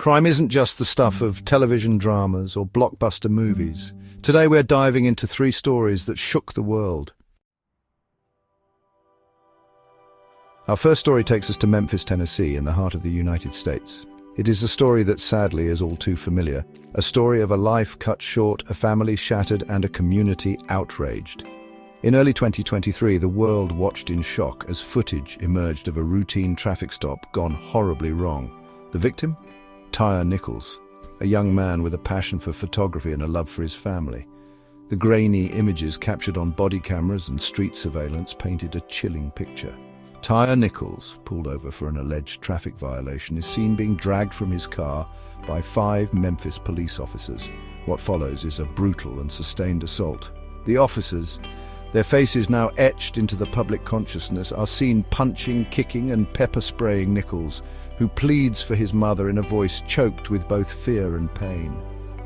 Crime isn't just the stuff of television dramas or blockbuster movies. Today we're diving into 3 stories that shook the world. Our first story takes us to Memphis, Tennessee, in the heart of the United States. It is a story that sadly is all too familiar. A story of a life cut short, a family shattered, and a community outraged. In early 2023, the world watched in shock as footage emerged of a routine traffic stop gone horribly wrong. The victim? Tyre Nichols, a young man with a passion for photography and a love for his family. The grainy images captured on body cameras and street surveillance painted a chilling picture. Tyre Nichols, pulled over for an alleged traffic violation, is seen being dragged from his car by 5 Memphis police officers. What follows is a brutal and sustained assault. The officers, their faces now etched into the public consciousness, are seen punching, kicking and pepper-spraying Nichols, who pleads for his mother in a voice choked with both fear and pain.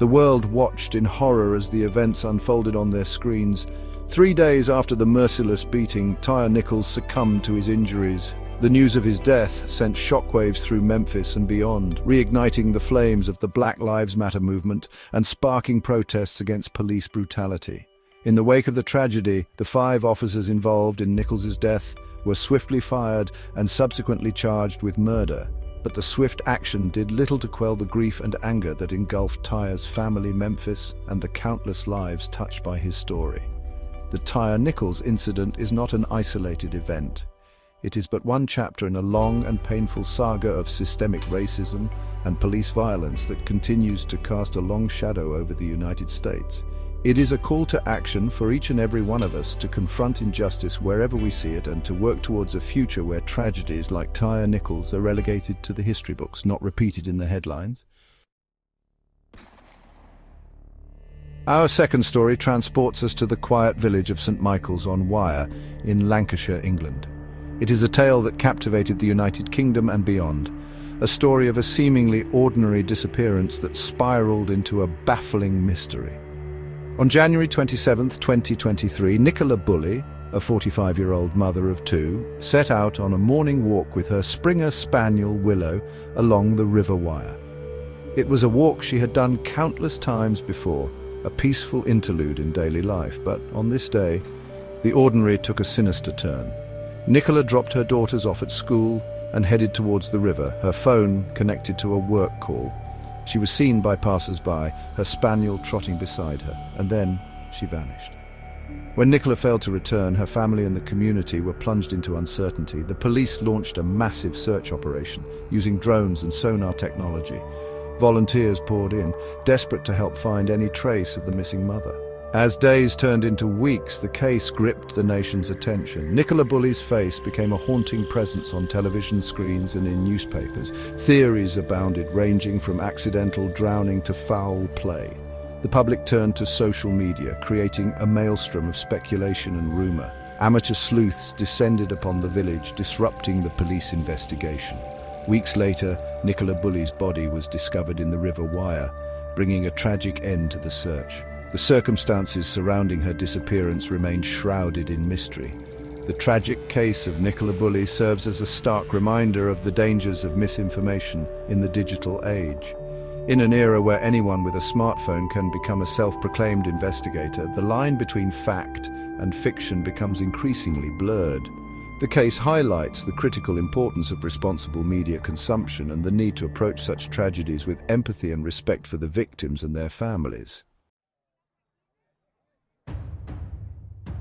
The world watched in horror as the events unfolded on their screens. 3 days after the merciless beating, Tyre Nichols succumbed to his injuries. The news of his death sent shockwaves through Memphis and beyond, reigniting the flames of the Black Lives Matter movement and sparking protests against police brutality. In the wake of the tragedy, the 5 officers involved in Nichols's death were swiftly fired and subsequently charged with murder. But the swift action did little to quell the grief and anger that engulfed Tyre's family, Memphis, and the countless lives touched by his story. The Tyre Nichols incident is not an isolated event. It is but one chapter in a long and painful saga of systemic racism and police violence that continues to cast a long shadow over the United States. It is a call to action for each and every one of us to confront injustice wherever we see it and to work towards a future where tragedies like Tyre Nichols are relegated to the history books, not repeated in the headlines. Our second story transports us to the quiet village of St. Michael's on Wyre in Lancashire, England. It is a tale that captivated the United Kingdom and beyond, a story of a seemingly ordinary disappearance that spiraled into a baffling mystery. On January 27, 2023, Nicola Bulley, a 45-year-old mother of 2, set out on a morning walk with her Springer Spaniel Willow along the River Wyre. It was a walk she had done countless times before, a peaceful interlude in daily life, but on this day, the ordinary took a sinister turn. Nicola dropped her daughters off at school and headed towards the river, her phone connected to a work call. She was seen by passers-by, her spaniel trotting beside her, and then she vanished. When Nicola failed to return, her family and the community were plunged into uncertainty. The police launched a massive search operation, using drones and sonar technology. Volunteers poured in, desperate to help find any trace of the missing mother. As days turned into weeks, the case gripped the nation's attention. Nicola Bulley's face became a haunting presence on television screens and in newspapers. Theories abounded, ranging from accidental drowning to foul play. The public turned to social media, creating a maelstrom of speculation and rumor. Amateur sleuths descended upon the village, disrupting the police investigation. Weeks later, Nicola Bulley's body was discovered in the River Wyre, bringing a tragic end to the search. The circumstances surrounding her disappearance remain shrouded in mystery. The tragic case of Nicola Bulley serves as a stark reminder of the dangers of misinformation in the digital age. In an era where anyone with a smartphone can become a self-proclaimed investigator, the line between fact and fiction becomes increasingly blurred. The case highlights the critical importance of responsible media consumption and the need to approach such tragedies with empathy and respect for the victims and their families.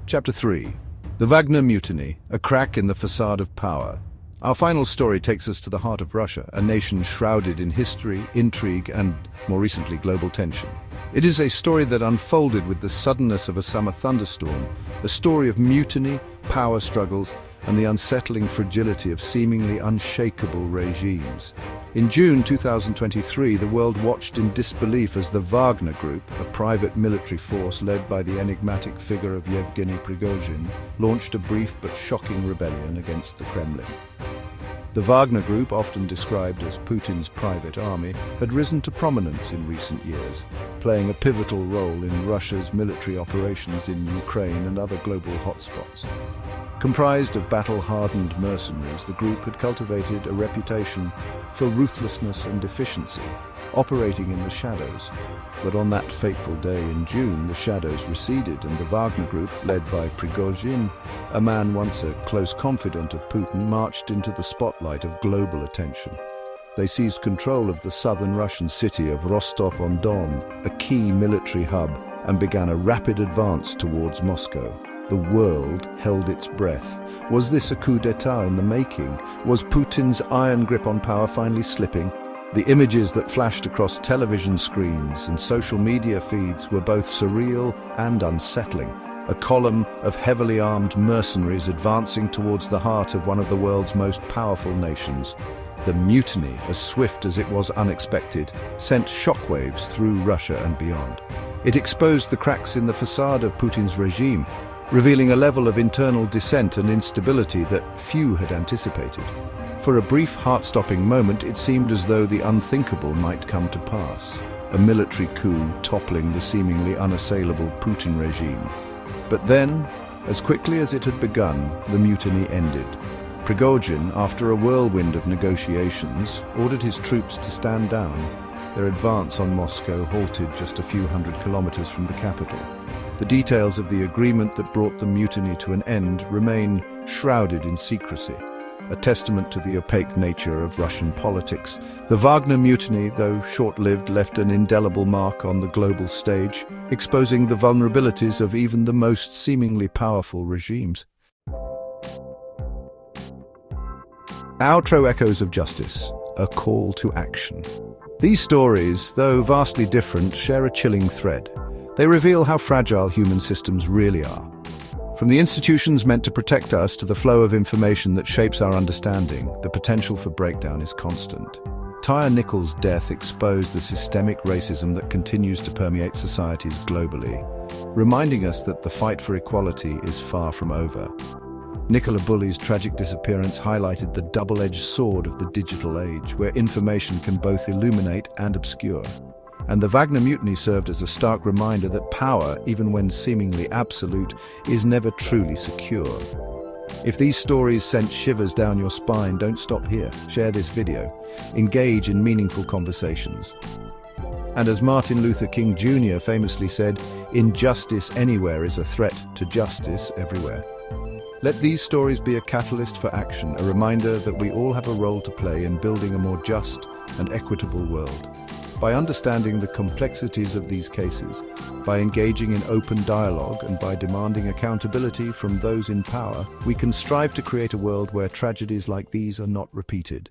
Chapter 3. The Wagner Mutiny, a crack in the facade of power. Our final story takes us to the heart of Russia, a nation shrouded in history, intrigue, and, more recently, global tension. It is a story that unfolded with the suddenness of a summer thunderstorm, a story of mutiny, power struggles, and the unsettling fragility of seemingly unshakable regimes. In June 2023, the world watched in disbelief as the Wagner Group, a private military force led by the enigmatic figure of Yevgeny Prigozhin, launched a brief but shocking rebellion against the Kremlin. The Wagner Group, often described as Putin's private army, had risen to prominence in recent years. playing a pivotal role in Russia's military operations in Ukraine and other global hotspots. Comprised of battle-hardened mercenaries, the group had cultivated a reputation for ruthlessness and efficiency, operating in the shadows. But on that fateful day in June, the shadows receded and the Wagner group, led by Prigozhin, a man once a close confidant of Putin, marched into the spotlight of global attention. They seized control of the southern Russian city of Rostov-on-Don, a key military hub, and began a rapid advance towards Moscow. The world held its breath. Was this a coup d'etat in the making? Was Putin's iron grip on power finally slipping? The images that flashed across television screens and social media feeds were both surreal and unsettling. A column of heavily armed mercenaries advancing towards the heart of one of the world's most powerful nations. The mutiny, as swift as it was unexpected, sent shockwaves through Russia and beyond. It exposed the cracks in the facade of Putin's regime, revealing a level of internal dissent and instability that few had anticipated. For a brief, heart-stopping moment, it seemed as though the unthinkable might come to pass. A military coup toppling the seemingly unassailable Putin regime. But then, as quickly as it had begun, the mutiny ended. Prigozhin, after a whirlwind of negotiations, ordered his troops to stand down. Their advance on Moscow halted just a few hundred kilometers from the capital. The details of the agreement that brought the mutiny to an end remain shrouded in secrecy, a testament to the opaque nature of Russian politics. The Wagner Mutiny, though short-lived, left an indelible mark on the global stage, exposing the vulnerabilities of even the most seemingly powerful regimes. Outro echoes of justice, a call to action. These stories, though vastly different, share a chilling thread. They reveal how fragile human systems really are. From the institutions meant to protect us to the flow of information that shapes our understanding, the potential for breakdown is constant. Tyre Nichols' death exposed the systemic racism that continues to permeate societies globally, reminding us that the fight for equality is far from over. Nicola Bulley's tragic disappearance highlighted the double-edged sword of the digital age, where information can both illuminate and obscure. And the Wagner Mutiny served as a stark reminder that power, even when seemingly absolute, is never truly secure. If these stories sent shivers down your spine, don't stop here. Share this video. Engage in meaningful conversations. And as Martin Luther King Jr. famously said, "Injustice anywhere is a threat to justice everywhere." Let these stories be a catalyst for action, a reminder that we all have a role to play in building a more just and equitable world. By understanding the complexities of these cases, by engaging in open dialogue, and by demanding accountability from those in power, we can strive to create a world where tragedies like these are not repeated.